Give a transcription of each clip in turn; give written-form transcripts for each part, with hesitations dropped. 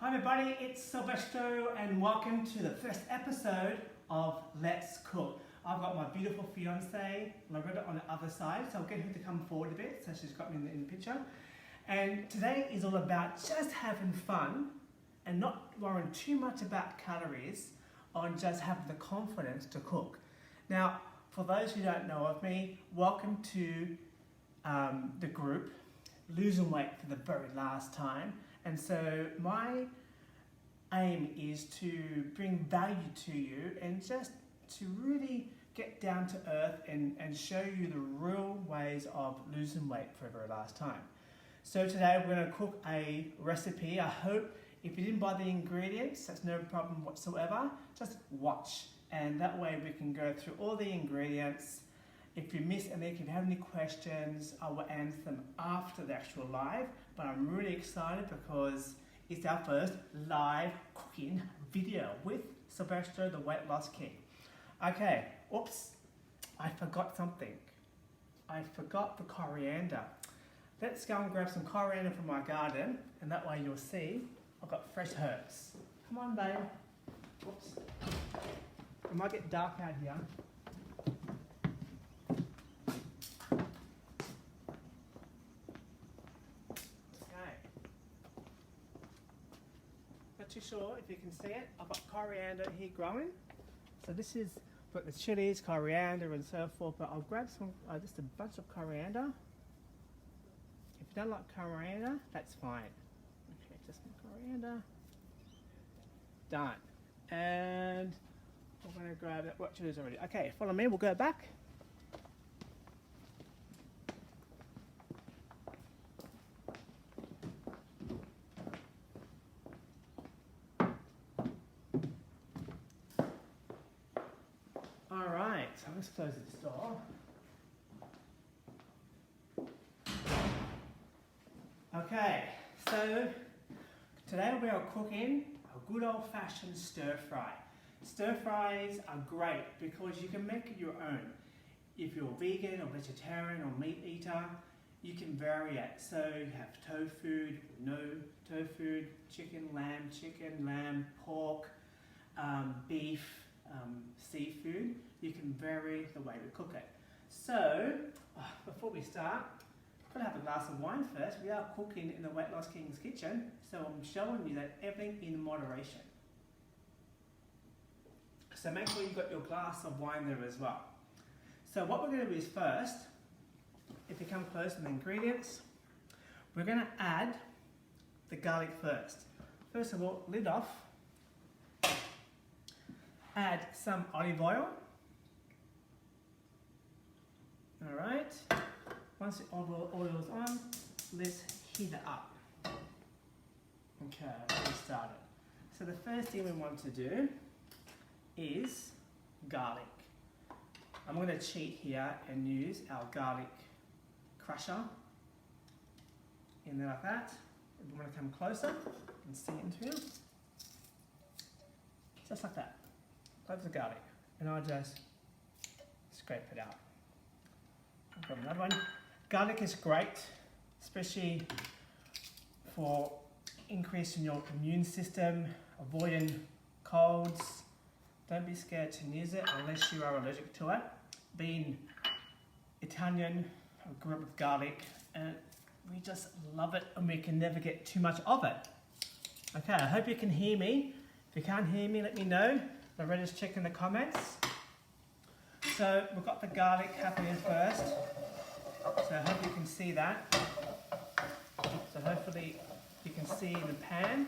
Hi everybody, it's Silvestro and welcome to the first episode of Let's Cook. I've got my beautiful fiance, Loretta, on the other side, so I'll get her to come forward a bit so she's got me in the picture. And today is all about just having fun and not worrying too much about calories, on just having the confidence to cook. Now, for those who don't know of me, welcome to the group, Losing Weight for the very last time. And so my aim is to bring value to you and just to really get down to earth and show you the real ways of losing weight for the very last time. So today we're going to cook a recipe. I hope if you didn't buy the ingredients, that's no problem whatsoever. Just watch, and that way we can go through all the ingredients. If you miss any, if you have any questions, I will answer them after the actual live. But I'm really excited because it's our first live cooking video with Silvestro, the weight loss king. Okay, oops, I forgot something. I forgot the coriander. Let's go and grab some coriander from my garden, and that way you'll see I've got fresh herbs. Come on, babe. Oops. It might get dark out here. Too sure if you can see it. I've got coriander here growing. So this is got the chillies, coriander and so forth, but I'll grab some, just a bunch of coriander. If you don't like coriander, that's fine. Okay, just some coriander. Done. And I'm going to grab that, what chilies already. Okay, follow me, we'll go back. Let's close this door. Okay, so today we are cooking a good old-fashioned stir fry. Stir fries are great because you can make it your own. If you're vegan or vegetarian or meat eater, you can vary it. So you have tofu, no tofu, chicken, lamb, pork, beef, seafood. You can vary the way we cook it. So, before we start, I'm going to have a glass of wine first. We are cooking in the Weight Loss King's kitchen, so I'm showing you that everything in moderation. So make sure you've got your glass of wine there as well. So what we're going to do is first, if you come close to the ingredients, we're going to add the garlic first. First of all, lid off. Add some olive oil. Alright, once the oil is on, let's heat it up. Okay, we started. So the first thing we want to do is garlic. I'm going to cheat here and use our garlic crusher in there like that. If you want to come closer and see it into here. Just like that. Cloves of garlic. And I'll just scrape it out. I've got another one. Garlic is great, especially for increasing your immune system, avoiding colds. Don't be scared to use it unless you are allergic to it. Being Italian, I grew up with garlic and we just love it and we can never get too much of it. Okay, I hope you can hear me. If you can't hear me, let me know. Loretta's checking the comments. So we've got the garlic happening first. So I hope you can see that. So hopefully you can see in the pan.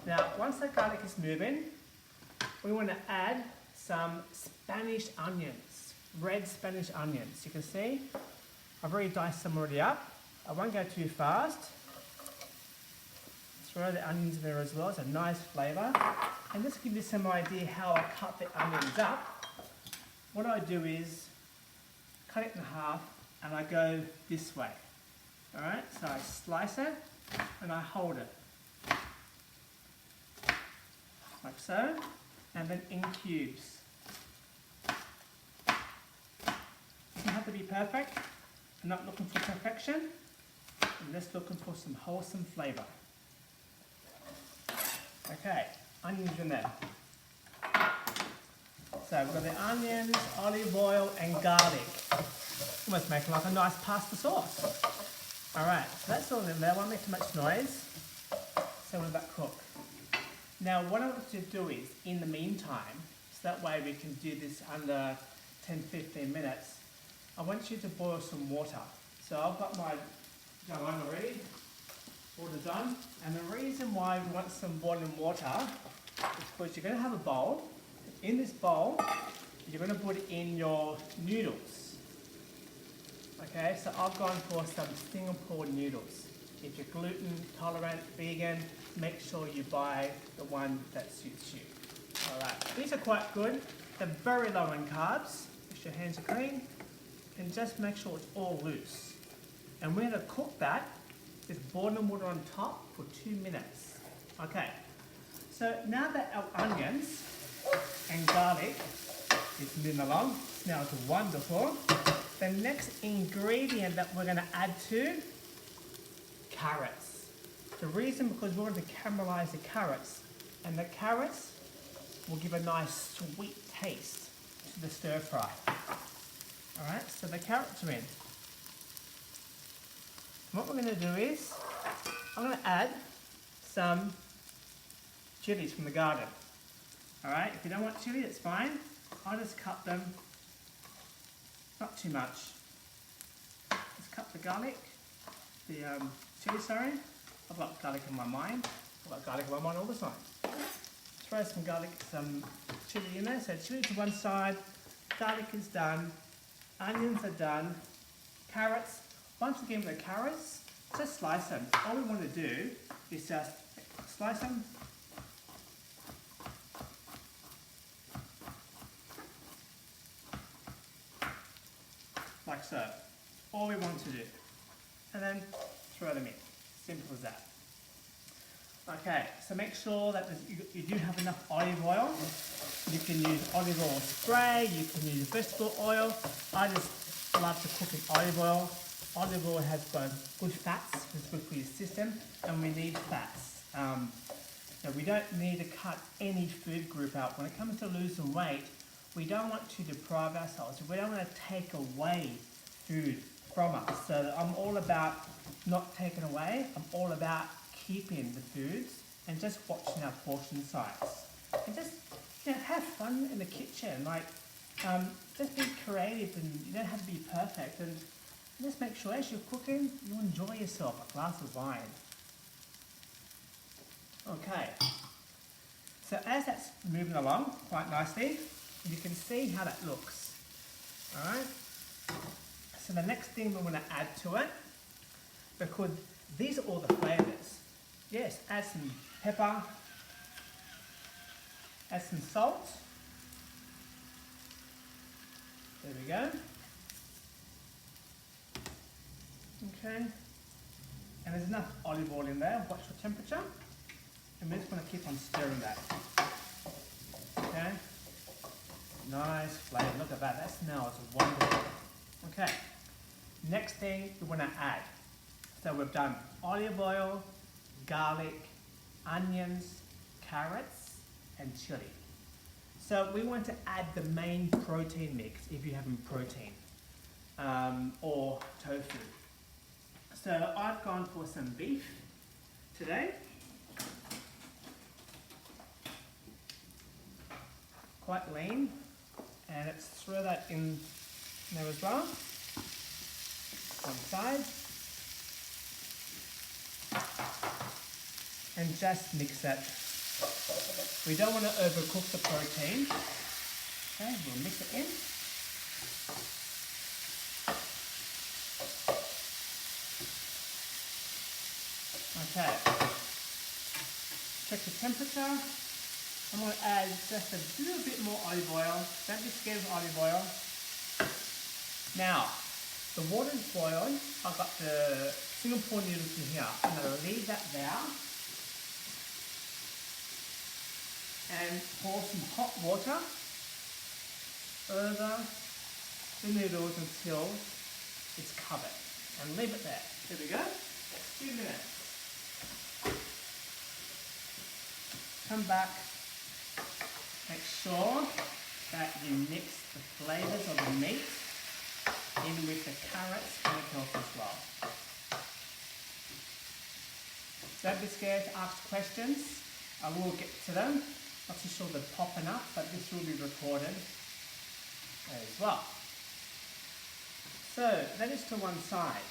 Now once the garlic is moving, we want to add some Spanish onions, red Spanish onions. You can see I've already diced them already up. I won't go too fast. Throw the onions in there as well, it's a nice flavour. And just to give you some idea how I cut the onions up, what I do is cut it in half and I go this way. Alright, so I slice it and I hold it. Like so, and then in cubes. It doesn't have to be perfect. I'm not looking for perfection. I'm just looking for some wholesome flavour. Okay, onions in there. So we've got the onions, olive oil and garlic. Almost making like a nice pasta sauce. Alright, so that's all in there, won't make too much noise. So we'll let that cook. Now what I want you to do is, in the meantime, so that way we can do this under 10-15 minutes, I want you to boil some water. So I've got my jug on already, water done. And the reason why we want some boiling water is because you're going to have a bowl. In this bowl, you're going to put in your noodles. Okay, so I've gone for some Singapore noodles. If you're gluten tolerant, vegan, make sure you buy the one that suits you. Alright, these are quite good. They're very low in carbs. If your hands are clean, and just make sure it's all loose. And we're going to cook that with boiling water on top for 2 minutes. Okay, so now that our onions and garlic is moving along, smells wonderful. The next ingredient that we're going to add to, carrots. The reason because we want to caramelize the carrots, and the carrots will give a nice sweet taste to the stir fry. Alright, so the carrots are in. What we're going to do is, I'm going to add some chillies from the garden. Alright, if you don't want chilli, it's fine. I'll just cut them, not too much. Just cut the garlic, the chilli, sorry. I've got garlic in my mind. I've got garlic in my mind all the time. Throw some garlic, some chilli in there. So chilli to one side, garlic is done, onions are done, carrots. Once again with the carrots, just slice them. All we want to do is just slice them. Like so. All we want to do. And then throw them in. Simple as that. Okay, so make sure that you do have enough olive oil. You can use olive oil spray, you can use vegetable oil. I just love to cook in olive oil. Olive oil has got good fats, it's good for your system, and we need fats. Now we don't need to cut any food group out. When it comes to losing weight, we don't want to deprive ourselves. We don't want to take away food from us. So I'm all about not taking away. I'm all about keeping the foods and just watching our portion size. And just have fun in the kitchen. Like, just be creative, and you don't have to be perfect. And just make sure as you're cooking, you enjoy yourself a glass of wine. Okay. So as that's moving along quite nicely, you can see how that looks. Alright? So the next thing we want to add to it, because these are all the flavours. Yes, add some pepper, add some salt. There we go. Okay. And there's enough olive oil in there. Watch your temperature. And we're just going to keep on stirring that. Okay. Nice flavour. Look at that. That smells wonderful. Okay. Next thing we want to add. So we've done olive oil, garlic, onions, carrots, and chili. So we want to add the main protein mix if you have protein or tofu. So I've gone for some beef today. Quite lean, and let's throw that in there as well. One side. And just mix it. We don't want to overcook the protein. Okay, we'll mix it in. Okay. Check the temperature. I'm going to add just a little bit more olive oil. Don't be scared of olive oil. Now, the water's boiling. I've got the Singapore noodles in here. I'm going to leave that there. And pour some hot water over the noodles until it's covered. And leave it there. There we go. 2 minutes. come back, make sure that you mix the flavours of the meat in with the carrots and the tofu as well. Don't be scared to ask questions. I will get to them. Not too sure they're popping up, but this will be recorded as well. So that is to one side.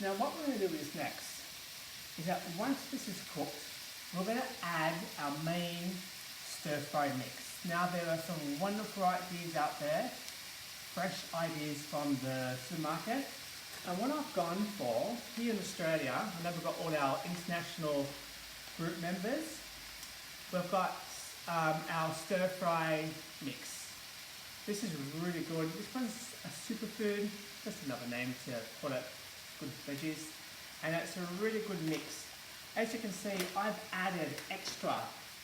Now what we're going to do is next is that once this is cooked, we're going to add our main stir-fry mix. Now there are some wonderful ideas out there, fresh ideas from the supermarket. And what I've gone for here in Australia, I know we've got all our international group members, we've got our stir-fry mix. This is really good. This one's a superfood, just another name to call it good veggies. And it's a really good mix. As you can see, I've added extra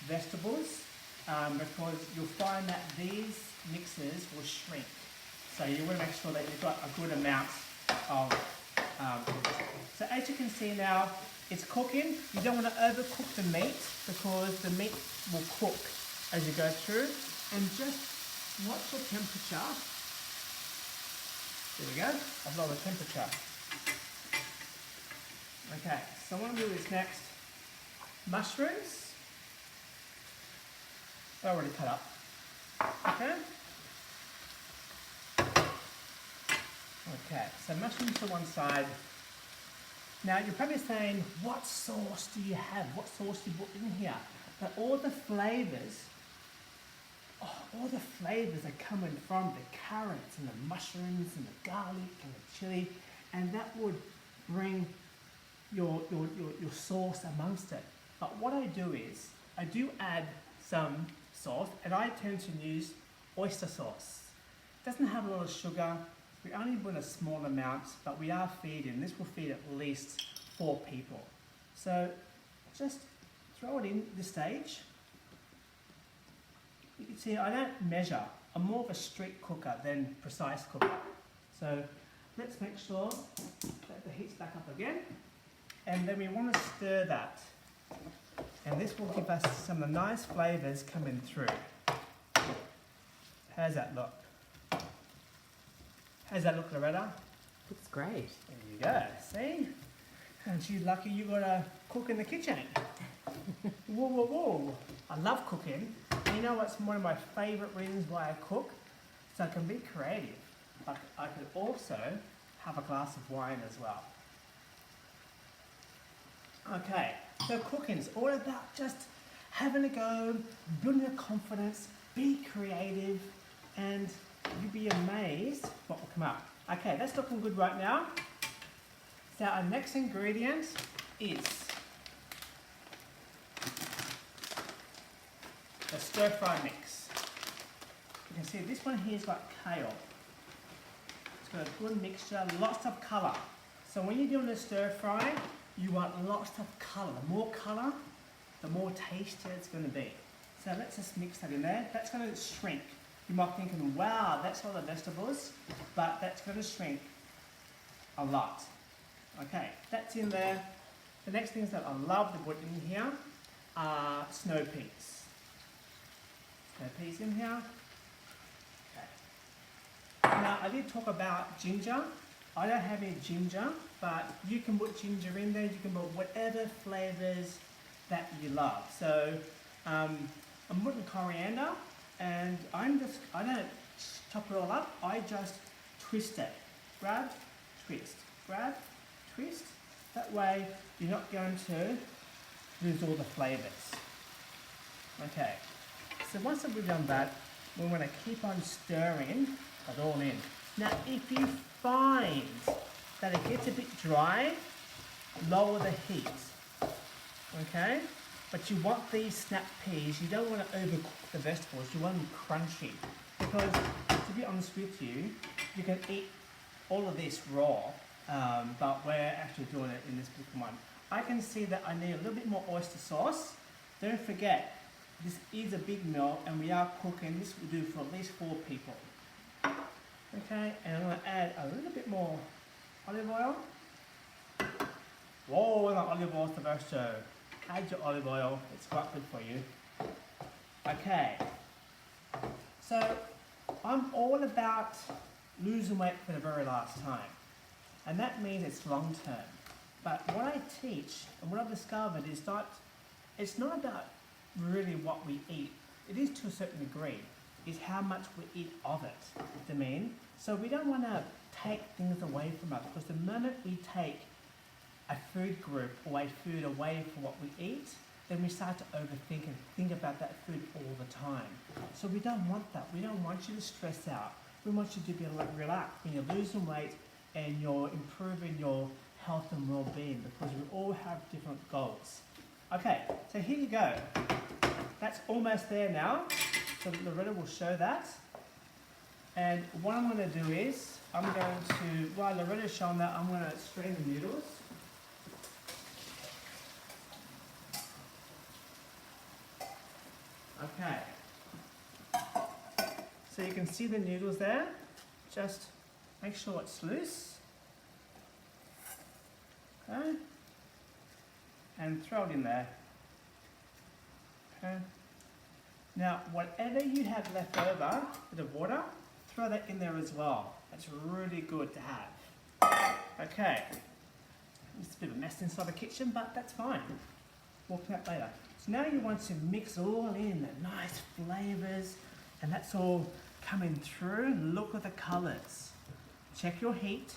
vegetables because you'll find that these mixes will shrink. So you want to make sure that you've got a good amount of so as you can see now, it's cooking. You don't want to overcook the meat because the meat will cook as you go through. And just watch the temperature. There we go. I've lowered the temperature. Okay, so what I'm going to do is next, mushrooms. They're already cut up. Okay. Okay, so mushrooms to one side. Now you're probably saying, what sauce do you have? What sauce do you put in here? But all the flavours, are coming from the carrots and the mushrooms and the garlic and the chilli, and that would bring your sauce amongst it. But what I do is, I do add some sauce, and I tend to use oyster sauce. It doesn't have a lot of sugar. We only put a small amount, but we are feeding. This will feed at least 4 people. So just throw it in this stage. You can see I don't measure. I'm more of a street cooker than precise cooker. So let's make sure that the heat's back up again. And then we want to stir that. And this will give us some of the nice flavours coming through. How's that look? How's that look, Loretta? Looks great. There you go, see? Aren't you lucky you got a cook in the kitchen? Whoa, whoa, whoa. I love cooking. And you know what's one of my favourite reasons why I cook? So I can be creative. I could also have a glass of wine as well. Okay, so cooking's all about just having a go, building your confidence, be creative, and you'll be amazed what will come out. Okay, that's looking good right now. So our next ingredient is the stir-fry mix. You can see this one here's got kale. It's got a good mixture, lots of colour. So when you're doing the stir-fry, you want lots of colour. The more colour, the more tastier it's going to be. So let's just mix that in there. That's going to shrink. You might be thinking, wow, that's a lot of vegetables, but that's going to shrink a lot. Okay, that's in there. The next things that I love to put in here are snow peas. Snow peas in here. Okay. Now, I did talk about ginger. I don't have any ginger, but you can put ginger in there. You can put whatever flavours that you love. So, I'm putting coriander. And I don't chop it all up, I just twist it. Grab, twist, grab, twist. That way you're not going to lose all the flavours. Okay, so once we've done that, we're going to keep on stirring it all in. Now if you find that it gets a bit dry, lower the heat. Okay? But you want these snap peas, you don't want to overcook the vegetables, you want them crunchy. Because, to be honest with you, you can eat all of this raw, but we're actually doing it in this particular one. I can see that I need a little bit more oyster sauce. Don't forget, this is a big meal and we are cooking, this will do for at least 4 people. Okay, and I'm going to add a little bit more olive oil. Whoa, not olive oil, Silvestro. Add your olive oil, it's quite good for you. Okay, so I'm all about losing weight for the very last time. And that means it's long term. But what I teach and what I've discovered is it's not about really what we eat. It is to a certain degree, is how much we eat of it. I mean, so we don't want to take things away from us, because the moment we take a food group or a food away from what we eat, then we start to overthink and think about that food all the time. So we don't want that. We don't want you to stress out. We want you to be relaxed when you're losing weight and you're improving your health and well-being, because we all have different goals. Okay, so here you go. That's almost there now. So Loretta will show that. And what I'm going to do is, while Loretta's showing that, I'm going to strain the noodles. Okay. So you can see the noodles there. Just make sure it's loose. Okay. And throw it in there. Okay. Now, whatever you have left over, a bit of water, throw that in there as well. That's really good to have. Okay. It's a bit of a mess inside the kitchen, but that's fine. We'll clean up later. So now you want to mix all in, the nice flavors, and that's all coming through. Look at the colors. Check your heat.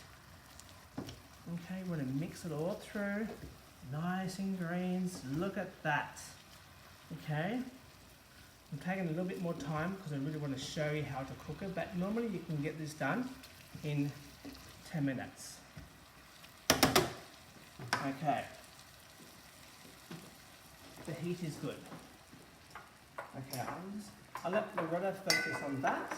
Okay, we're going to mix it all through. Nice ingredients. Look at that. Okay. I'm taking a little bit more time because I really want to show you how to cook it, but normally you can get this done in 10 minutes. Okay. The heat is good. Okay, I'll let Loretta focus on that.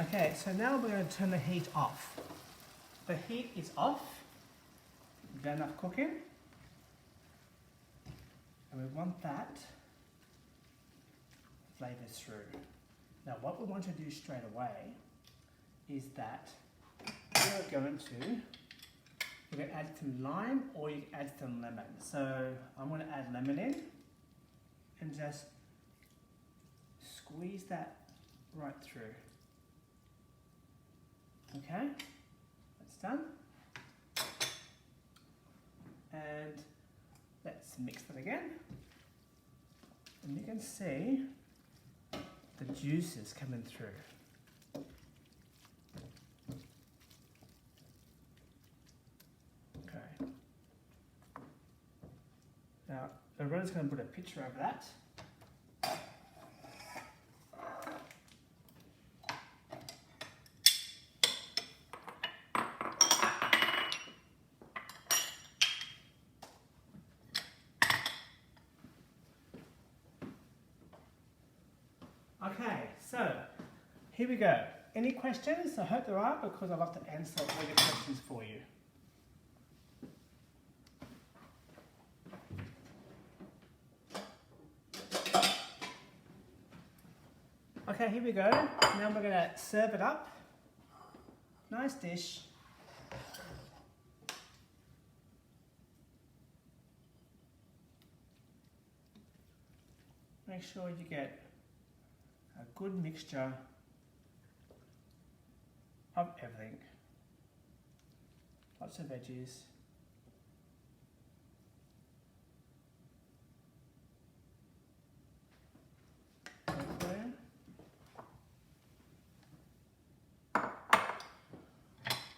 Okay, so now we're going to turn the heat off. The heat is off. We've done enough cooking. And we want that flavors through. Now what we want to do straight away is that we're going to add some lime, or you can add some lemon. So I'm going to add lemon in and just squeeze that right through. Okay, that's done. And let's mix it again. And you can see the juices coming through. Okay. Now, Loretta's going to put a picture over that. Okay, so here we go. Any questions? I hope there are, because I'd love to answer all your questions for you. Okay, here we go. Now we're going to serve it up. Nice dish. Make sure you get a good mixture of everything. Lots of veggies. Okay.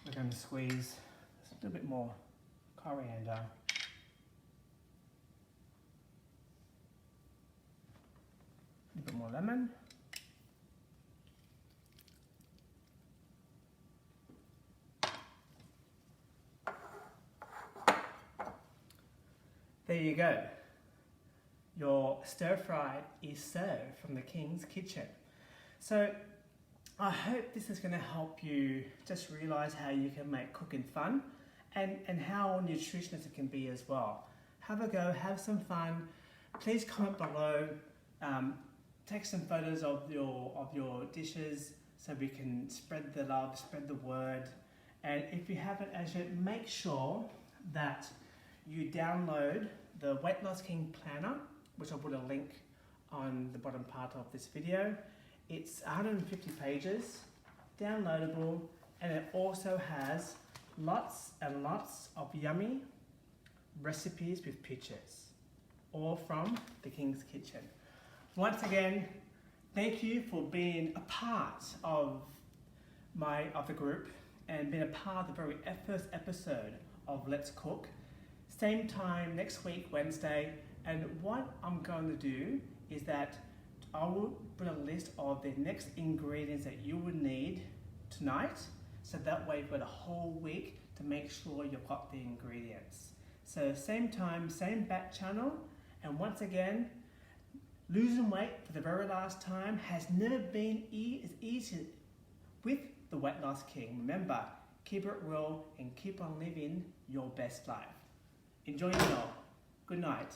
We're going to squeeze a little bit more coriander. A little bit more lemon. There you go. your stir fry is served from the King's Kitchen. So I hope this is going to help you just realize how you can make cooking fun and how nutritious it can be as well. Have a go, have some fun. Please comment below, take some photos of your dishes so we can spread the love, spread the word. And if you haven't as yet, make sure that you download the Weight Loss King Planner, which I'll put a link on the bottom part of this video. It's 150 pages, downloadable, and it also has lots and lots of yummy recipes with pictures, all from the King's Kitchen. Once again, thank you for being a part of the group and being a part of the very first episode of Let's Cook. Same time next week, Wednesday, and what I'm going to do is that I will put a list of the next ingredients that you would need tonight, so that way you've got a whole week to make sure you've got the ingredients. So same time, same back channel, and once again, losing weight for the very last time has never been as easy with the Weight Loss King. Remember, keep it real and keep on living your best life. Enjoy your meal. Good night.